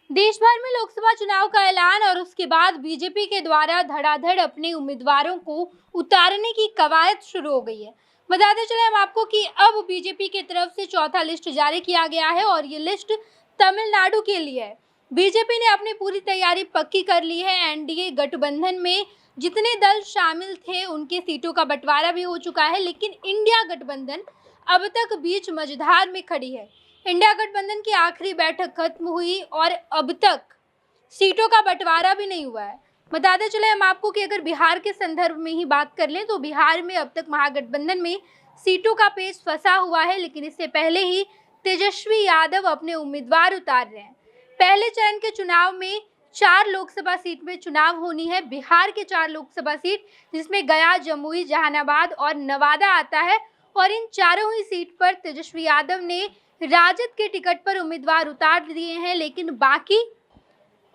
देश भर में लोकसभा चुनाव का ऐलान और उसके बाद बीजेपी के द्वारा धड़ाधड़ अपने उम्मीदवारों को उतारने की कवायद शुरू हो गई है। बताते चले हम आपको कि अब बीजेपी की तरफ से चौथा लिस्ट जारी किया गया है और ये लिस्ट तमिलनाडु के लिए है। बीजेपी ने अपनी पूरी तैयारी पक्की कर ली है। एनडीए गठबंधन में जितने दल शामिल थे उनके सीटों का बंटवारा भी हो चुका है, लेकिन इंडिया गठबंधन अब तक बीच मझधार में खड़ी है। इंडिया गठबंधन की आखिरी बैठक खत्म हुई और अब तक सीटों का बंटवारा भी नहीं हुआ है। बताते चले हम आपको कि अगर बिहार के संदर्भ में ही बात कर लें तो बिहार में अब तक महागठबंधन में सीटों का पेच फंसा हुआ है, लेकिन इससे पहले ही तेजस्वी यादव अपने उम्मीदवार उतार रहे हैं। पहले चरण के चुनाव में 4 लोकसभा सीट में चुनाव होनी है। बिहार के 4 लोकसभा सीट जिसमें गया, जमुई, जहानाबाद और नवादा आता है और इन चारों ही सीट पर तेजस्वी यादव ने राजद के टिकट पर उम्मीदवार उतार दिए हैं, लेकिन बाकी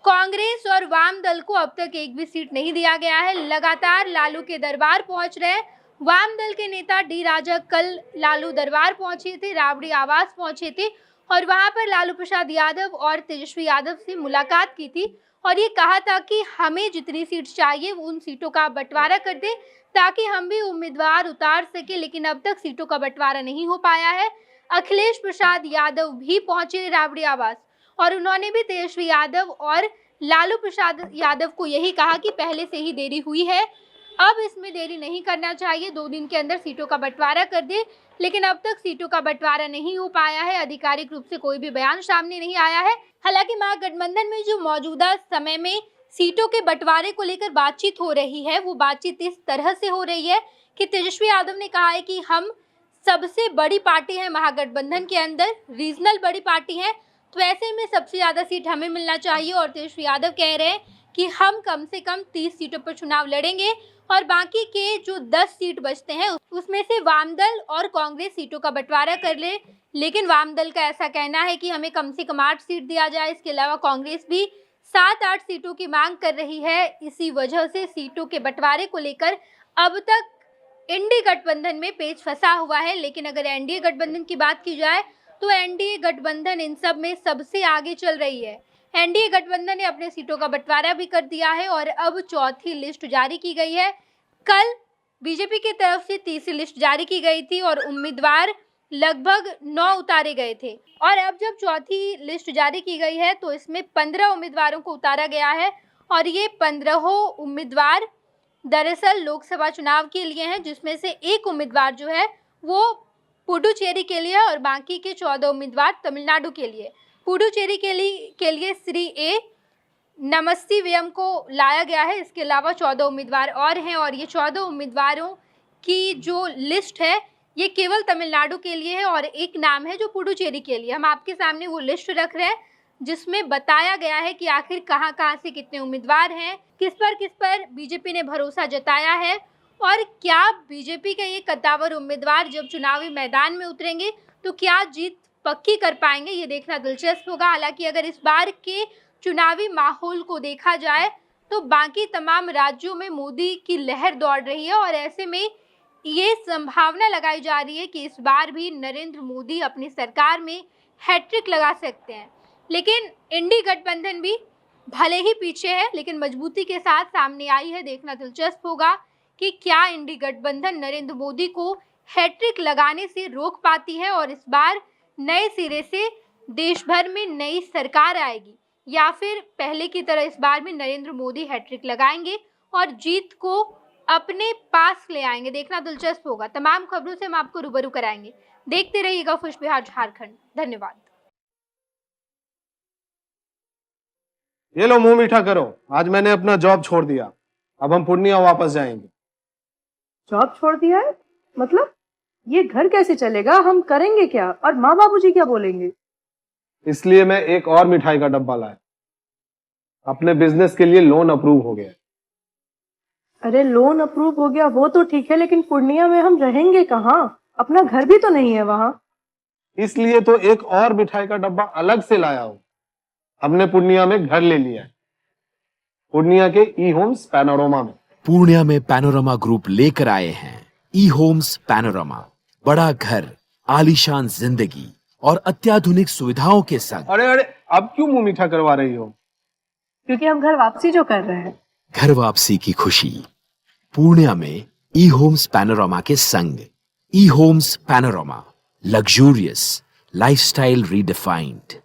कांग्रेस और वाम दल को अब तक एक भी सीट नहीं दिया गया है। लगातार लालू के दरबार पहुंच रहे हैं। वाम दल के नेता डी राजा कल लालू दरबार पहुंचे थे, राबड़ी आवास पहुंचे थे और वहां पर लालू प्रसाद यादव और तेजस्वी यादव से मुलाकात की थी और ये कहा था कि हमें जितनी सीट चाहिए उन सीटों का बंटवारा कर दे ताकि हम भी उम्मीदवार उतार सके, लेकिन अब तक सीटों का बंटवारा नहीं हो पाया है। अखिलेश प्रसाद यादव भी पहुंचे राबड़ी आवास और उन्होंने भी तेजस्वी यादव और लालू प्रसाद यादव को यही कहा कि पहले से ही देरी हुई है, अब इसमें देरी नहीं करना चाहिए, 2 दिन के अंदर सीटों का बंटवारा कर दे, लेकिन अब तक सीटों का बंटवारा नहीं हो पाया है। आधिकारिक रूप से कोई भी बयान सामने नहीं आया है। हालांकि महागठबंधन में जो मौजूदा समय में सीटों के बंटवारे को लेकर बातचीत हो रही है, वो बातचीत इस तरह से हो रही है कि तेजस्वी यादव ने कहा है कि हम सबसे बड़ी पार्टी है महागठबंधन के अंदर, रीजनल बड़ी पार्टी है, तो ऐसे में सबसे ज़्यादा सीट हमें मिलना चाहिए और तेजस्वी यादव कह रहे हैं कि हम कम से कम 30 सीटों पर चुनाव लड़ेंगे और बाकी के जो 10 सीट बचते हैं उसमें से वामदल और कांग्रेस सीटों का बंटवारा कर ले, लेकिन वामदल का ऐसा कहना है कि हमें कम से कम 8 सीट दिया जाए। इसके अलावा कांग्रेस भी 7-8 सीटों की मांग कर रही है। इसी वजह से सीटों के बंटवारे को लेकर अब तक इंडी गठबंधन में पेच फंसा हुआ है, लेकिन अगर एनडीए गठबंधन की बात की जाए तो एनडीए गठबंधन इन सब में सबसे आगे चल रही है। एनडीए गठबंधन ने अपने सीटों का बंटवारा भी कर दिया है और अब चौथी लिस्ट जारी की गई है। कल बीजेपी की तरफ से तीसरी लिस्ट जारी की गई थी और उम्मीदवार लगभग 9 उतारे गए थे और अब जब चौथी लिस्ट जारी की गई है तो इसमें 15 उम्मीदवारों को उतारा गया है और ये 15 उम्मीदवार दरअसल लोकसभा चुनाव के लिए हैं, जिसमें से एक उम्मीदवार जो है वो पुडुचेरी के लिए और बाकी के 14 उम्मीदवार तमिलनाडु के लिए। पुडुचेरी के लिए श्री ए नमस्तीवयम को लाया गया है। इसके अलावा 14 उम्मीदवार और हैं और ये 14 उम्मीदवारों की जो लिस्ट है ये केवल तमिलनाडु के लिए है और एक नाम है जो पुडुचेरी के लिए। हम आपके सामने वो लिस्ट रख रहे हैं जिसमें बताया गया है कि आखिर कहां से कितने उम्मीदवार हैं, किस पर बीजेपी ने भरोसा जताया है और क्या बीजेपी के ये कद्दावर उम्मीदवार जब चुनावी मैदान में उतरेंगे तो क्या जीत पक्की कर पाएंगे, ये देखना दिलचस्प होगा। हालांकि अगर इस बार के चुनावी माहौल को देखा जाए तो बाकी तमाम राज्यों में मोदी की लहर दौड़ रही है और ऐसे में ये संभावना लगाई जा रही है कि इस बार भी नरेंद्र मोदी अपनी सरकार में हैट्रिक लगा सकते हैं। लेकिन इंडी गठबंधन भी भले ही पीछे है लेकिन मजबूती के साथ सामने आई है। देखना दिलचस्प होगा कि क्या इंडी गठबंधन नरेंद्र मोदी को हैट्रिक लगाने से रोक पाती है और इस बार नए सिरे से देश भर में नई सरकार आएगी या फिर पहले की तरह इस बार भी नरेंद्र मोदी हैट्रिक लगाएंगे और जीत को अपने पास ले आएंगे। देखना दिलचस्प होगा। तमाम खबरों से हम आपको रूबरू कराएंगे। देखते रहिएगा खुश बिहार झारखंड। धन्यवाद। ये लो मुंह मीठा करो, आज मैंने अपना जॉब छोड़ दिया, अब हम पूर्णिया वापस जाएंगे। जॉब छोड़ दिया है? मतलब ये घर कैसे चलेगा, हम करेंगे क्या और माँ बाबूजी क्या बोलेंगे? इसलिए मैं एक और मिठाई का डब्बा लाया। अपने बिजनेस के लिए लोन अप्रूव हो गया। अरे लोन अप्रूव हो गया वो तो ठीक है, लेकिन पूर्णिया में हम रहेंगे कहाँ? अपना घर भी तो नहीं है वहाँ। इसलिए तो एक और मिठाई का डब्बा अलग से लाया हूँ। हमने पूर्णिया में घर ले लिया है, पूर्णिया के ई होम्स पैनोरमा में। पूर्णिया में पैनोरमा ग्रुप लेकर आए हैं ई होम्स पैनोरमा। बड़ा घर, आलीशान जिंदगी और अत्याधुनिक सुविधाओं के संग। अरे अब क्यों मुंह मीठा करवा रही हो? क्योंकि हम घर वापसी जो कर रहे हैं। घर वापसी की खुशी पूर्णिया में ई होम्स पैनोरामा के संग। ई Homes Panorama, luxurious lifestyle redefined.